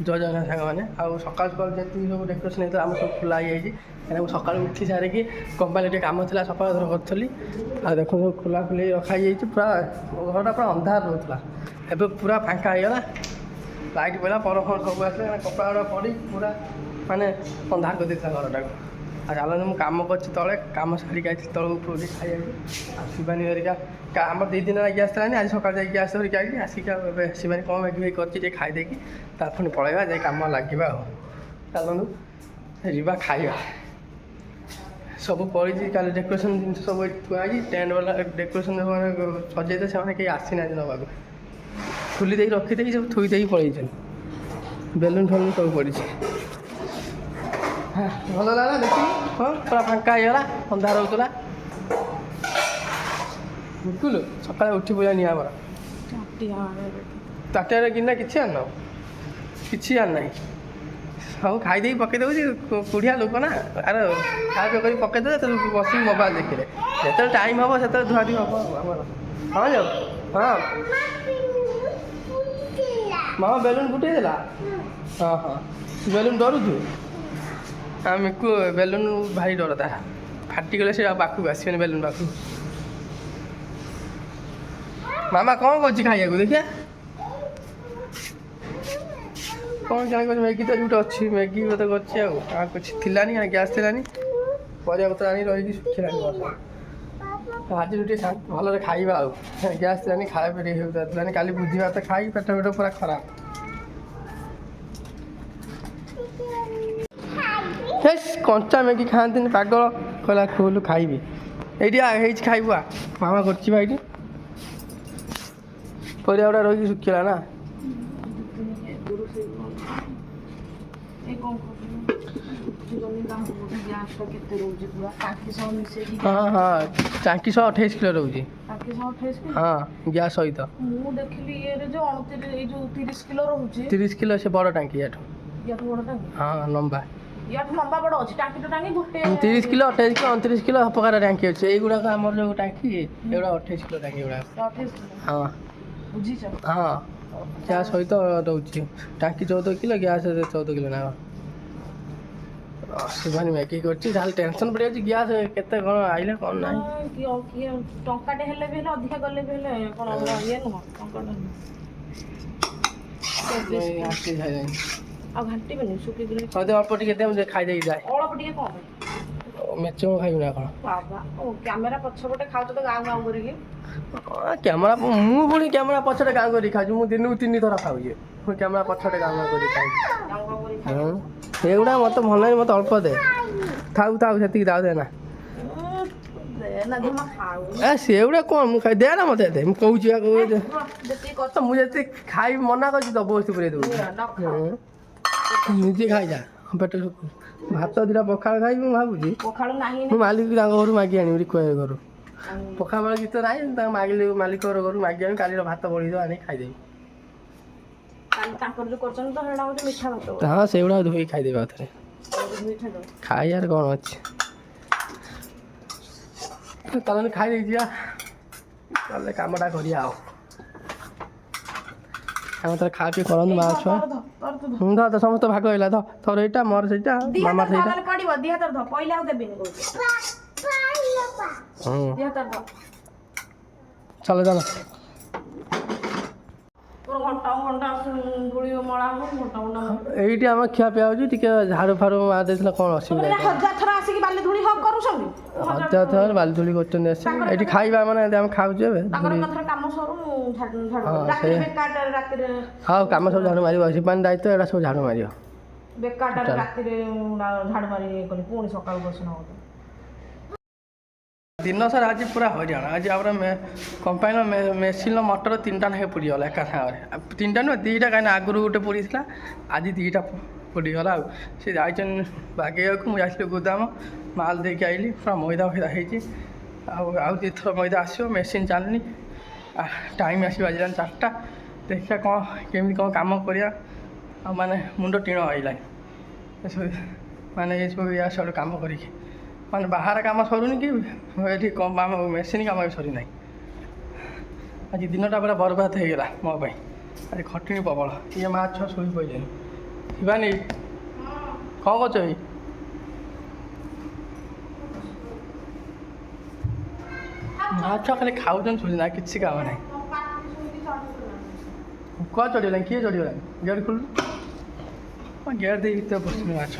ଜୟ ଜଗନ୍ନାଥ ସାଙ୍ଗମାନେ। ଆଉ ସକାଳୁ ସକାଳୁ ଯେତିକି ସବୁ ଡେକୋରେସନ୍ ହେଇଥିଲା ଆମର ସବୁ ଖୋଲା ହେଇଯାଇଛି। କାହିଁକିନା ମୁଁ ସକାଳୁ ଉଠି ସାରିକି କମ୍ପାନୀ ଟିକେ କାମ ଥିଲା ସଫା ସୁତରା କରୁଥିଲି। ଆଉ ଦେଖନ୍ତୁ ଖୋଲା ଖୋଲି ରଖା ହେଇଯାଇଛି, ପୁରା ଘରଟା ପୁରା ଅନ୍ଧାର ରହୁଥିଲା, ଏବେ ପୁରା ଫାଙ୍କା ହେଇଗଲା। ଲାଇଟ୍ ପଡ଼ିଲା, ପର ଫର ସବୁ ଆସିଲେ, କପଡ଼ା ଗୁଡ଼ା ପଡ଼ି ପୁରା ମାନେ ଅନ୍ଧାର କରିଦେଇଥିଲା ଘରଟାକୁ। ଆଉ ଚାଲନ୍ତୁ ମୁଁ କାମ କରୁଛି ତଳେ, କାମ ସାରିକି ଆସିଛି ତଳକୁ ଉପରକୁ ଖାଇବାକୁ। ଆଉ ଶିବାନୀ ହେରିକା ଆମର 2 ଦିନ ହେଲା ଗ୍ୟାସ୍ ଥିଲାନି, ଆଜି ସକାଳେ ଯାଇକି ଗ୍ୟାସ୍ ଧରିକି ଆଇଲି। ଆସିକି ଆଉ ଏବେ ଶିବାନୀ କ'ଣ ମ୍ୟାଗି ଫ୍ୟାଗି କରିଛି ଟିକେ ଖାଇଦେଇକି ତା ପୁଣି ପଳେଇବା, ଯାଇ କାମ ଲାଗିବା। ଆଉ ଚାଲନ୍ତୁ ଯିବା ଖାଇବା। ସବୁ ପଡ଼ିଛି, କାଲି ଡେକୋରେସନ୍ ଜିନିଷ ସବୁ ଏଠି ଥୁଆ ହେଇଛି। ଟେଣ୍ଟ ବାଲା ଡେକୋରେସନ୍ ଯେଉଁମାନେ ସଜେଇଥିଲେ ସେମାନେ କେହି ଆସିନାହାନ୍ତି ନେବାକୁ, ଖୋଲି ଦେଇକି ରଖିଦେଇକି ସବୁ ଥୋଇ ଦେଇକି ପଳେଇଛନ୍ତି। ବେଲୁନ୍ ଫେଲୁନ୍ ସବୁ ପଡ଼ିଛି। ଭଲ ଲାଗିଲା ଦେଖିକି। ହଁ ପୁରା ଫାଙ୍କା ହେଇଗଲା, ଅନ୍ଧାର ହେଉଥିଲା। ବିଲକୁଲ ସକାଳେ ଉଠି ପଡ଼ିଲା ନିଆଁ ଆମର ତାଟିଆରେ ଗିନା କିଛି ଆଣିନ, କିଛି ଆଣିନାହିଁ। ସବୁ ଖାଇଦେଇକି ପକେଇ ଦେଉଛି, କୁଢ଼ିଆ ଲୋକ ନା। ଆରେ ଖାଇବା କରି ପକେଇ ଦେବେ, ତ ବସିକି ମୋବାଇଲ୍ ଦେଖିଲେ। ଯେତେବେଳେ ଟାଇମ୍ ହେବ ସେତେବେଳେ ଧୁଆଧୁଇ ହେବ ଆମର। ହଁ ଯାଉ ହଁ ମାମା ବେଲୁନ୍ ଫୁଟେଇ ଦେଲା। ହଁ ହଁ ବେଲୁନ୍ ଡରୁଛୁ? ମିକୁ ବେଲୁନ୍ ଭାରି ଡର ତାର, ଫାଟିଗଲେ ସେ ଆଉ ପାଖକୁ ଆସିବନି ବେଲୁନ୍ ପାଖକୁ। ମାମା କ'ଣ କରୁଛି ଖାଇବାକୁ ଦେଖିଆ? କ'ଣ ଜାଣିପାରୁଛି? ମ୍ୟାଗି ତ ଯେଉଁଠି ଅଛି ମ୍ୟାଗି ବୋଧେ କରୁଛି। ଆଉ କିଛି ଥିଲାନି, ଗ୍ୟାସ୍ ଥିଲାନି, ପରିବାପତ୍ର ଆଣି ରହିକି ଶୁଖିଲାନି ବର୍ଷା। ଆଜି ଟିକେ ଭଲରେ ଖାଇବା। ଆଉ ଗ୍ୟାସ୍ ଥିଲାନି, ଖାଇବା ଟିକେ ହେଉଥିଲାନି। କାଲି ଭୋଜି ଭାତ ଖାଇ ପେଟ ପୁରା ଖରାପ। ହେସ୍ କଞ୍ଚା ମ୍ୟାଗି ଖାଆନ୍ତିନି ପାଗଳ, କହିଲା ଖୋଲ ଖାଇବି। ଏଇଠି ହେଇଛି ଖାଇବୁ। ମାମା କରୁଛି ବା ଏଇଠି, ପରିବା ଗୁଡ଼ା ରହିକି ଶୁଖିଲା ନା। ହଁ ହଁ ଟାଙ୍କି 128 କିଲୋ ରହୁଛି। ହଁ ଗ୍ୟାସ୍ ସହିତ ମୁଁ ଦେଖିଲି ଇଏରେ ଯୋଉ 30 କିଲୋ ରହୁଛି। 30 କିଲୋ ସେ ବଡ଼ ଟାଙ୍କି ୟାଠୁ। ବଡ଼ ଟାଙ୍କି? ହଁ ଲମ୍ବା। ୟାଠୁ ଲମ୍ବା ବଡ଼ ଅଛି ଟାଙ୍କି ତ ଟାଙ୍କି ଗୋଟେ। 30 କିଲୋ 28 କିଲୋ 29 କିଲୋ ପ୍ରକାର ଟାଙ୍କି ଅଛି। ଏଇଗୁଡ଼ାକ ଆମର ଯେଉଁ ଟାଙ୍କି ଏଗୁଡ଼ା 28 କିଲୋ ଟାଙ୍କି ଗୁଡ଼ାକ। 28 କିଲୋ? ହଁ ବୁଝିଛ? ହଁ ଗ୍ୟାସ୍ ସହିତ ଦେଉଛି। ଟାଙ୍କି 14 କିଲୋ, ଗ୍ୟାସ୍ 14 କିଲୋ ନା କ'ଣ। ଶିବାନୀ ମ୍ୟାଗି କରୁଛି, ତାହେଲେ ଟେନସନ୍ ପଡ଼ିଯାଉଛି ଗ୍ୟାସ୍ କେତେ କ'ଣ ଆଇଲେ କ'ଣ ନାହିଁ। କିଏ ଟଙ୍କାଟେ ହେଲେ ବି ହେଲେ, ଅଧିକା ଗଲେ ବି ହେଲେ କ'ଣ ଇଏ ନୁହଁ ଟଙ୍କାଟା। ଆଉ ଘାଣ୍ଟିବେନି ଶୁଖିକିରି। ଅଳ୍ପ ଟିକେ ଦେ, ମୁଁ ଖାଇଦେଇକି ଯାଏ। ଅଳ୍ପ ଟିକେ କ'ଣ ପାଇଁ? ମେଚ ଖାଇବି ନା କ'ଣ? ବାବା କ୍ୟାମେରା ପଛପଟେ ଖାଉଛ ତ ଗାଁ ଗାଁ କରିକି। କ୍ୟାମେରା ମୁଁ ପୁଣି କ୍ୟାମେରା ପଛରେ ଗାଁ କରିକି ଖାଉଛି। ମୁଁ ଦିନକୁ 3 ଥର ଖାଉଛି, ପୁଣି କ୍ୟାମେରା ପଛରେ ଗାଁ କରିକି ଖାଉଛି। ଏଗୁଡ଼ା ମୋତେ ଭଲ ନାହିଁ, ମୋତେ ଅଳ୍ପ ଦେ। ଥାଉ ସେତିକି ଥାଉ, ଦେ ନା। ସେଗୁଡ଼ା କ'ଣ ମୁଁ ଖାଇ ଦେ ନା ମୋତେ ଦେ, ମୁଁ କହୁଛି ମୁଁ ଯେତିକି ଖାଇବି ମନା କରୁଛି ଦବ ବସ୍ତୁ ପୁରେଇ ଦେଉଛି। ନିଜେ ଖାଇଯା ପେଟ ଶୁଖୁ। ଭାତ 2ଟା ପଖାଳ ଖାଇବି ମୁଁ ଭାବୁଛି। ମୁଁ ମାଲିକ ତାଙ୍କ ଘରୁ ମାଗି ଆଣିବି, ରିକ୍ୱେଷ୍ଟ ଘରୁ। ପଖାଳ ବେଳ ଗୀତ ନାହିଁ, ତାଙ୍କ ମାଲିକ ଘରୁ ମାଗି ଆଣିବି। କାଲିର ଭାତ ବଳିଥିବ ଆଣିକି ଖାଇଦେବି। ହଁ ସେଇଗୁଡ଼ା ଧୋଇକି ଖାଇଦେବି ଆଉ ଥରେ। ଖାଇବାରେ କ'ଣ ଅଛି? ତାହେଲେ ଖାଇଦେଇ ଯିବା, ତାହେଲେ କାମଟା କରିବା। ଆଉ ଆମେ ଥରେ ଖାଆ ପିଇ କରନ୍ତୁ ମା ଛୁଆ। ତ ସମସ୍ତ ଭାଗ ହେଲା ତ, ଥର ଏଇଟା ମୋର ସେଇଟା ମାମା ସେଇଟା। ଚାଲ ଏଇଠି ଆମର ଖିଆ ପିଆ ହେଉଛି, ଟିକେ ଝାଡ଼ୁ ଫାଡ଼ୁ ମାରି ଦେଇଥିଲେ କ'ଣ ଅସୁବିଧା? 1000 ଥର ଆସିକି ବାଲି ଧୂଳି ହକ୍ କରୁଛନ୍ତି। 1000 ଥର ବାଲି ଧୂଳି କରୁଛନ୍ତି ଆସିକି। ଏଇଠି ଖାଇବା ମାନେ ଆମେ ଖାଉଛୁ ଏବେ। କାମ ସରୁ ହଉ କାମ ସବୁ ଝାଡ଼ୁ ମାରିବ, ଶିବାନୀ ଦାୟିତ୍ୱ ଏଇଟା ସବୁ ଝାଡ଼ୁ ମାରିବ। ବେକାରଟାରେ ରାତିରେ ଝାଡ଼ୁ ମାରି କଲି, ପୁଣି ସକାଳୁ ବସିନ। ଦିନ ସାରା ଆଜି ପୁରା ହଇରାଣ। ଆଜି ଆମର କମ୍ପାନୀର ମେସିନ୍ର ମଟର 3ଟା ଲେଖାଏଁ ପୋଡ଼ିଗଲା ଏକା ସାଙ୍ଗରେ। 3ଟା ନୁହେଁ 2ଟା, କାହିଁକିନା ଆଗରୁ ଗୋଟେ ପୋଡ଼ିଥିଲା, ଆଜି 2ଟା ପୋଡ଼ିଗଲା। ଆଉ ସେ ଯାଇଛନ୍ତି ବାଗେଇବାକୁ, ମୁଁ ଯାଇଥିଲି ଗୋଦାମ ମାଲ୍ ଦେଇକି ଆଇଲି, ପୁରା ମଇଦା ହେଇଛି। ଆଉ 2 ଥର ମଇଦା ଆସିବ, ମେସିନ୍ ଚାଲୁନି। ଟାଇମ୍ ଆସିବ ବାଜିଲାଣି 4ଟା। ଦେଖିବା କ'ଣ କେମିତି କ'ଣ କାମ କରିବା। ଆଉ ମାନେ ମୁଣ୍ଡ ଟିଣ ଆଇଲାଣି ଏସବୁ, ମାନେ ଏସବୁ ଇଆଡ଼ୁ କାମ କରିକି, ମାନେ ବାହାର କାମ ସରୁନି କି ଏଠି ମେସିନ୍ କାମ ବି ସରିନାହିଁ। ଆଜି ଦିନଟା ପୁରା ବରବାଦ ହେଇଗଲା ମୋ ପାଇଁ। ଆଜି ଖଟିଣି ପ୍ରବଳ। ଇଏ ମା ଛୁଆ ଶୋଇ ପଡ଼ିଲେଣି, ଶିବାନୀ କ'ଣ କରୁଛ ଭାଇ? ମାଛ ଖାଲି ଖାଉଛନ୍ତି ଶୁଣି ନା କିଛି କାମ ନାହିଁ। କ'ଣ ଚଢ଼ିଗଲାଣି? କିଏ ଚଢ଼ିଗଲାଣି? ଗେଟ୍ ଖୋଲୁ। ଗେଟ୍ ଦେଇ ଭିତରେ ବସୁନି ମାଛ।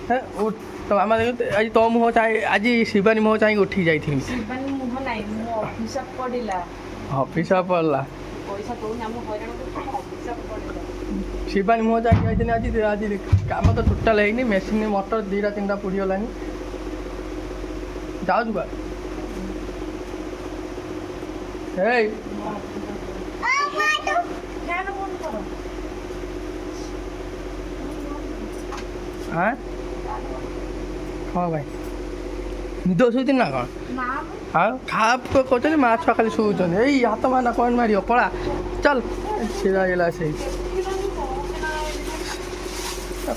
ହେ ଉଠ ତ ମାମା ଦେଖ ଆଜି ତୋ ମୁହଁ ଚାହିଁ ଆଜି ଶିବାନୀ ମୁହଁ ଚାହିଁକି ଉଠିକି ଯାଇଥିଲି। ଶିବାନୀ ମୁହଁ ନାହିଁ, ମୋ ଅଭିଶାପ ପଡ଼ିଲା। ଅଫିସ ପଡ଼ିଲା। ପଇସା ଦଉନି ଆମ ହଇରାଣ ଅଭିଶାପ ପଡ଼ିଲା। ଶିବାନୀ ମୁହଁ ଚାହିଁକି ଯାଇଥିଲି ଆଜି କାମ ତ ଟୋଟାଲ୍ ହେଇନି। ମେସିନ୍ ମଟର 2ଟା 3ଟା ପୋଡ଼ିଗଲାଣି। ଯାଉଛୁ ବା ଏଇ ଫ୍ୟାନ୍ ବନ୍ଦ କର। ଆଁ ହଁ ଭାଇ ନିଦ ଶୋଇଥିଲି ନା କ'ଣ? ନା ଆଉ ଖାପ କରୁଛନ୍ତି ମାଛ ଖାଲି ଶୋଉଛନ୍ତି। ଏଇ ହାତ ମାନା କ'ଣ ମାରିବ ପଳା ଚାଲ ଛିଡ଼ା ହେଇଗଲା ସେଇ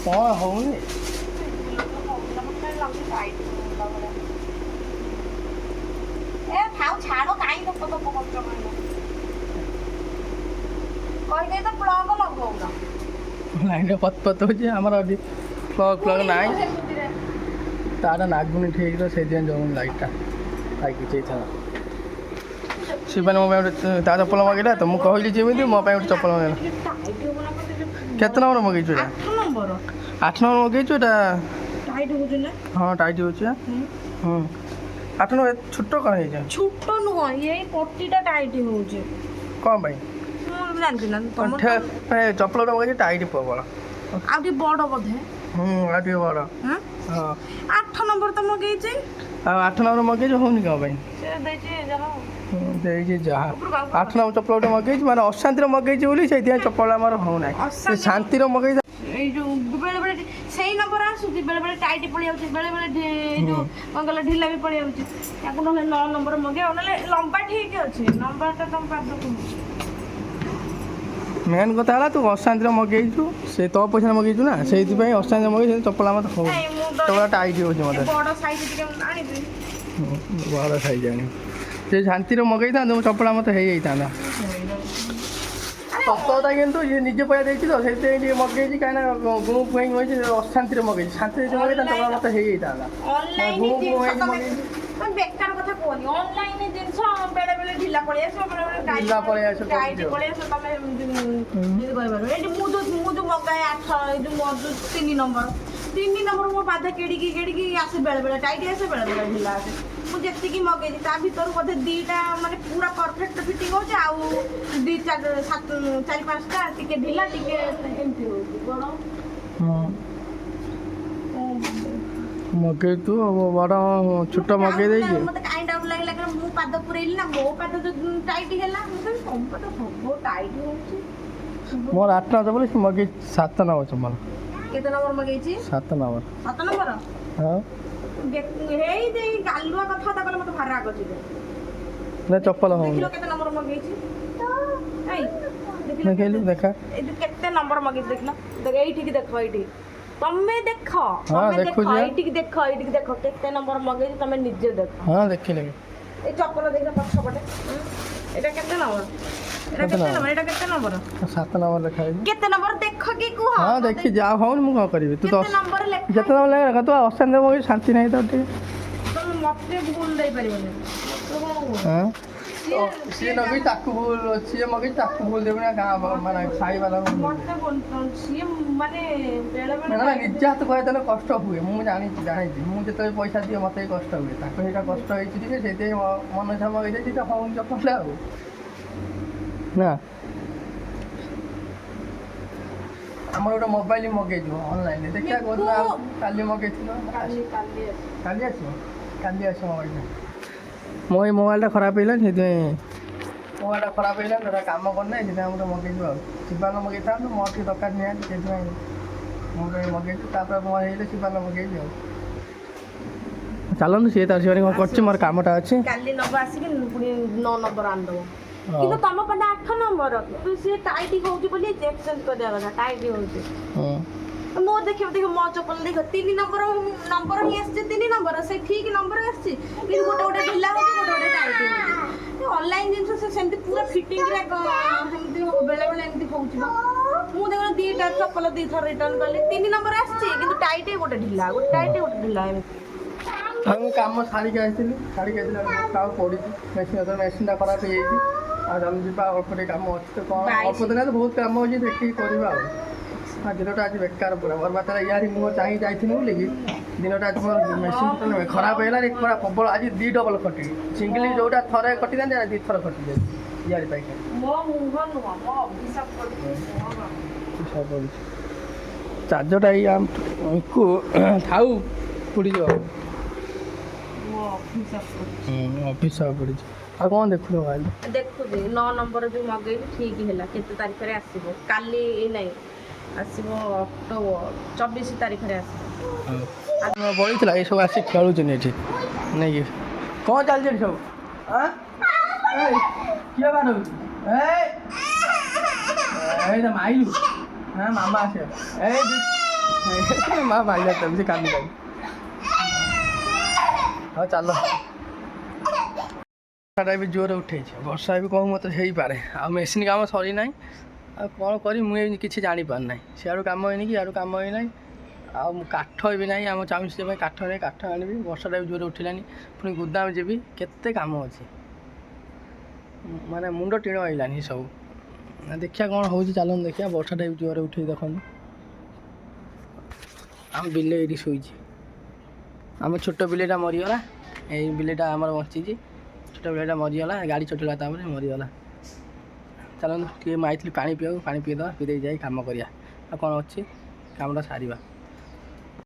କ'ଣ ହଉନି। ଛାଡ଼ କାହିଁ ଗପ ଗପ କରୁଛ କହିଲେ ତ ପ୍ଲଗ ଲଗଉନ। ଲାଇନ୍ରେ ପତ ହେଉଛି ଆମର ପ୍ଲଗ୍ ନାହିଁ। ତାର ନାଗୁନି ଠିକ୍ ତ ସେଇଥିପାଇଁ ଯାଉନି ଲାଇଟ୍ଟା ଲାଗିଛି ଏଇଥର। ଶିବାନୀ ମୋ ପାଇଁ ଗୋଟେ ତା ଚପଲ ମଗେଇଲା ତ ମୁଁ କହିଲି ଯେମିତି ମୋ ପାଇଁ ଗୋଟେ ଚପଲ ମଗେଇଲା। କେତେ ନମ୍ବର ମଗେଇଛୁ ଏଇଟା? 8 ନମ୍ବର ମଗେଇଛୁ ଏଇଟା? ହଁ ଟାଇଟ୍ ହେଉଛି। ହୁଁ 8 ନମ୍ବର ଛୋଟ କ'ଣ ହେଇଛି? ଛୋଟ ନୁହଁ ଏଇ ପଟିଟା ଟାଇଟ୍ ହେଉଛି। କ'ଣ ପାଇଁ? ମୁଁ ଜାଣିଛି ନା ଚପଲଟା ମଗେଇଛି ଟାଇଟ୍ ପ୍ରବଳ। ଆଉ ଟିକେ ବଡ଼ ବୋଧେ। ଆଉ ଟିକେ ବଡ଼। ହଁ 8 ନମ୍ବର ତ ମଗେଇଛି। ଆଉ 8 ନମ୍ବର ମଗେଇଛୁ ହଉନି କ'ଣ ପାଇଁ? ସେ ଦେଇଛି ଯାହା ଦେଇଛି ଯାହା 8 ନମ୍ବର ଚପଲ ଗୋଟେ ମଗେଇଛି ମାନେ ଅଶାନ୍ତିର ମଗେଇଛି ବୋଲି ସେଇଥିପାଇଁ ଚପଲ ଆମର ହଉନାହିଁ। ଶାନ୍ତିର ମଗେଇ ଏଇ ଯୋଉ ବେଳେବେଳେ ସେଇ ନମ୍ବର ଆସୁଛି, ବେଳେବେଳେ ଟାଇଟ୍ ପଳେଇ ଯାଉଛି, ବେଳେବେଳେ ଏଇ ଯୋଉ କ'ଣ କହିଲ ଢିଲା ବି ପଳେଇ ଯାଉଛି। ତାକୁ ନହେଲେ 9 ନମ୍ବର ମଗେଇବ, ନହେଲେ ଲମ୍ବା ଠିକ୍ ଅଛି, ନମ୍ବରଟା ତମ ପାଦକୁ ମେନ୍ କଥା ହେଲା ତୁ ଅଶାନ୍ତିର ମଗେଇଛୁ ସେ ତୋ ପଇସାରେ ମଗେଇଛୁ ନା ସେଇଥିପାଇଁ ଅଶାନ୍ତିର ମଗେଇଛୁ ଚପଲ ଆମର ହଉନି। ଚପଲ ଟାଇଟ୍ ହେଉଛି ମୋତେ ବଡ଼ ସାଇଜ୍ ଟିକେ ଆଣିବି। ବଡ଼ ସାଇଜ୍ ଆଣି ସେ ଶାନ୍ତିର ମଗେଇଥାନ୍ତୁ ମୋ ଚପଲ ମୋତେ ହେଇଯାଇଥାନ୍ତା। ସତ କଥା କିନ୍ତୁ ଇଏ ନିଜେ ପଇସା ଦେଇଛି ତ ସେଇଥିପାଇଁ ଟିକେ ମଗେଇଛି କାହିଁକିନା ଗୁଁ ଫୁଆଇକି ମଗେଇଛି ଅଶାନ୍ତିରେ ମଗେଇଛି। ଶାନ୍ତିରେ ଯଦି ମଗେଇଥାନ୍ତା ଚପଲ ମୋତେ ହେଇଯାଇଥାନ୍ତା। ବେକାର କଥା କୁହନି। ଅନଲାଇନ୍ ଜିନିଷ ବେଳେବେଳେ ଢିଲା ପଳେଇ ଆସିବ, ବେଳେବେଳେ ଢିଲା ପଳେଇ ଆସିବ, ଟାଇଟ୍ ପଳେଇ ଆସିବ। ତମେ ଏମିତି କହିପାରିବ। ଏଇଠି ମୁଁ ଯୋଉ ମଗାଏ 8 ଏଇ ଯୋଉ ମୋର ଯୋଉ 3 ନମ୍ବର ମୋ ପାଦ କେଡ଼ିକି ଆସେ, ବେଳେବେଳେ ଟାଇଟ୍ ଆସେ, ବେଳେବେଳେ ଢିଲା ଆସେ। ମୁଁ ଯେତିକି ମଗେଇଛି ତା ଭିତରୁ ବୋଧେ 2ଟା ମାନେ ପୁରା ପରଫେକ୍ଟ ଫିଟିଂ ହେଉଛି, ଆଉ 2 4 5ଟା ଟିକେ ଢିଲା ଟିକେ ଏମିତି ହେଉଛି। ବଡ଼ ମଗେଇଛୁ ବଡ଼ ଛୋଟ ମଗେଇ ଦେଇଛି। ମୋତେ କାହିଁ ଡାଉଟ୍ ଲାଗିଲା କାରଣ ମୁଁ ପାଦ ପୁରେଇଲି ନା, ମୋ ପାଦ ଯୋଉ ଟାଇଟ୍ ହେଲା ମୁଁ କହିଲି ତମ ପାଦ ସବୁ ଟାଇଟ୍ ହେଉଛି। ମୋର 8 ନମ୍ବର ବୋଲି ମଗେଇଛି 7 ନମ୍ବର ଚପଲ। କେତେ ନମ୍ବର ମଗେଇଛି? 7 ନମ୍ବର। 7 ନମ୍ବର। ହଁ ହେଇ ଦେଇ ଗାଲୁଆ କଥାବାର୍ତ୍ତା କଲେ ମୋତେ ଭାରି ରାଗ ଚିଡ଼େ। ନା ଚପଲ ହଉନି। ଦେଖିଲ କେତେ ନମ୍ବର ମଗେଇଛି? ଏଇ ଦେଖିଲୁ ଦେଖା ଏଇ କେତେ ନମ୍ବର ମଗେଇଛି ଦେଖିଲ। ଏଇଠିକି ଦେଖ, ଏଇଠି ତମେ ଦେଖ, ଏଇଠିକି ଦେଖ କେତେ ନମ୍ବର ମଗେଇଛି ତମେ ନିଜେ ଦେଖ। ହଁ ଦେଖିଲେ ଏଇ ଚପଲ ଦେଖିଲ ପଛପଟେ। ଏଇଟା କେତେ ନମ୍ବର? ଏଇଟା କେତେ ନମ୍ବର? 7 ନମ୍ବର ଲେଖା ହେଇଛି। କେତେ ନମ୍ବର ଦେଖ କି କୁହ। ହଁ ଦେଖି ଯାହା ହଉନି ମୁଁ କ'ଣ କରିବି? ତୁ ତ କେତେ ନମ୍ବର ଲେଖା? ଯେତେ ନମ୍ବର ଲେଖା ତୁ ଅଶାନ୍ତି ମଗେଇ ଶାନ୍ତି ନାହିଁ ତ ଟିକେ। ତମେ ମତେ ଭୁଲ ଦେଇପାରିବନି। ହଁ ସିଏ ନଗେଇ ତାକୁ ଭୁଲ, ସିଏ ମଗେଇ ତାକୁ ଭୁଲ ଦେବି ନା ଗାଁ ମାନେ ସାହିବାଲା ମତେ ସିଏ ମାନେ ବେଳେବେଳେ ନା ନିଜେ ହାତ କହିବା ତାହେଲେ କଷ୍ଟ ହୁଏ। ମୁଁ ଜାଣିଛି ମୁଁ ଯେତେବେଳେ ପଇସା ଦିଏ ମୋତେ ବି କଷ୍ଟ ହୁଏ। ତାକୁ ସେଇଟା କଷ୍ଟ ହେଇଛି ଟିକେ ସେଇଥିପାଇଁ ମନ ଇଚ୍ଛା ମଗେଇ ଦେଇଛି ତ ହଉନି ଚପଲଟା ଆଉ ନା। ଆମର ଗୋଟେ ମୋବାଇଲ ମଗେଇଯିବ ଅନଲାଇନରେ ଦେଖିବା କହୁଥିଲା କାଲି ମଗେଇଥିଲ। କାଲି ଆସିବ ମୋବାଇଲଟା। ମୋ ଏଇ ମୋବାଇଲଟା ଖରାପ ହେଇଗଲାଣି ସେଇଥିପାଇଁ ସେଟା କାମ କରୁନାହିଁ ସେଥିପାଇଁ ଆମେ ଗୋଟେ ମଗେଇଛୁ ଆଉ। ଶିବାନ ମଗେଇଥାନ୍ତୁ ମୋର ଟିକେ ଦରକାର ନିହାତି ସେଥିପାଇଁ ମୋ ପାଇଁ ମଗେଇଛୁ। ତାପରେ ମୋ ହେଇଲେ ଶିବାନ ମଗେଇବି ଆଉ। ଚାଲନ୍ତୁ ସିଏ ତାର ଶିବାନୀ କ'ଣ କରୁଛି, ମୋର କାମଟା ଅଛି। କାଲି ନବ ଆସିକି ପୁଣି 9 ନମ୍ବର ଆଣିଦେବ। କିନ୍ତୁ ତମ ପାଦ 8 ନମ୍ବର କିନ୍ତୁ ସିଏ ଟାଇଟ୍ ହେଉଛି ବୋଲି ଏକ୍ସଚେଞ୍ଜ କରିବା କଥା। ଟାଇଟ୍ ହେଉଛି ମୋ ଦେଖିବ ମୋ ଚପଲ ଦେଖ 3 ନମ୍ବର ହିଁ ଆସିଛି। 3 ନମ୍ବର ସେ ଠିକ୍ ନମ୍ବର ଆସିଛି, କିନ୍ତୁ ଗୋଟେ ଢିଲା ହେଉଛି, ଗୋଟେ ଟାଇଟ୍ ହେଉଛି। ଅନଲାଇନ୍ ଜିନିଷ ସେ ସେମିତି ପୁରା ଫିଟିଂରେ ସେମିତି ବେଳେବେଳେ ଏମିତି ହେଉଛି। ମୁଁ ତିନିଟା ଚପଲ 2 ଥର ରିଟର୍ନ କଲି 3 ନମ୍ବର ଆସିଛି କିନ୍ତୁ ଟାଇଟ୍ ଗୋଟେ ଢିଲା ଏମିତି ଆଉ ମୁଁ କାମ ଛାଡ଼ିକି ଆସିଥିଲି ଆଉ ପଡ଼ିଛି ମେସିନ୍ଟା ଖରାପ ହେଇଯାଇଛି ଆଉ ଆମେ ଯିବା ଅଳ୍ପ ଟିକେ କାମ ଅଛି ତ କ'ଣ ଅଳ୍ପ ଦିନ ତ ବହୁତ କାମ ଅଛି ଦେଖିକି କରିବା ଆଉ ଦିନଟା ଆଜି ବେକାର ପୁରା ବର୍ବାଦ ହେଲା ଇଆରି ମୁଁ ଚାହିଁ ଯାଇଥିଲି ବୋଲିକି ଦିନଟା ଆଜି ମୋର ମେସିନ୍ ଖରାପ ହେଇଗଲା ପୁରା ପ୍ରବଳ ଆଜି 2 ଡବଲ କଟିଲି ସିଙ୍ଗିଲି ଯେଉଁଟା ଥରେ କଟିଥାନ୍ତି 2 ଥର କଟିଯାଉଛି ଇଆରି ପାଇକି ଚାର୍ଜରଟା ଏଇ ଆମକୁ ଥାଉ ପୋଡ଼ିଯିବ ଅଫିସ ପଡ଼ିଛି ଆଉ କ'ଣ ଦେଖୁଛ ଭାଇ ଦେଖୁଛି 9 ନମ୍ବର ଯୋଉ ମଗେଇଲି ଠିକ ହେଲା କେତେ ତାରିଖରେ ଆସିବ କାଲି ନାଇଁ ଆସିବ ଅକ୍ଟୋବର 24 ତାରିଖରେ ଆସିବ ବଳିଥିଲା ଏସବୁ ଆସି ଖେଳୁଛନ୍ତି ଏଠି ନାଇକି କ'ଣ ଚାଲିଛି ଏଠି ସବୁ କିଏ ବାଡ଼ଉଛି ଏଇ ମାଇଲୁ ହଁ ମାମା ଆସିବ ମା ମାଇଲା ସେ କାନ୍ଦି କାନ୍ଦି ହଉ ଚାଲ ବର୍ଷାଟା ବି ଜୋରରେ ଉଠେଇଛି ବର୍ଷା ବି କ'ଣ ମତେ ହେଇପାରେ ଆଉ ମେସିନ୍ କାମ ସରିନାହିଁ ଆଉ କ'ଣ କରିବି ମୁଁ ଏମିତି କିଛି ଜାଣିପାରୁନାହିଁ ସିଆଡ଼ୁ କାମ ହେଇନି କି ଇଆଡ଼ୁ କାମ ହେଇନାହିଁ ଆଉ ମୁଁ କାଠ ବି ନାହିଁ ଆମ ଚାହୁଁଛି ସେ ପାଇଁ କାଠ ନେଇ କାଠ ଆଣିବି ବର୍ଷାଟା ବି ଜୋରରେ ଉଠିଲାନି ପୁଣି ଗୋଦାମ ଯିବି କେତେ କାମ ଅଛି ମାନେ ମୁଣ୍ଡ ଟିଣ ହେଇଲାନି ସବୁ ଦେଖିବା କ'ଣ ହେଉଛି ଚାଲନ୍ତୁ ଦେଖିବା ବର୍ଷାଟା ବି ଜୋରରେ ଉଠେଇ ଦେଖନ୍ତୁ ଆମ ବିଲେ ଏଇଠି ଶୋଇଛି ଆମ ଛୋଟ ବିଲେଟା ମରିଗଲା ଏଇ ବିଲେଟା ଆମର ବଞ୍ଚିଛି ଛୋଟ ବିଲେଟା ମରିଗଲା ଗାଡ଼ି ଚଟିଲା ତାପରେ ମରିଗଲା ଚାଲନ୍ତୁ ଟିକେ ମାଇଥିଲି ପାଣି ପିଇବାକୁ ପାଣି ପିଇଦେବା ପିଇ ଦେଇକି ଯାଇ କାମ କରିବା ଆଉ କ'ଣ ଅଛି କାମଟା ସାରିବା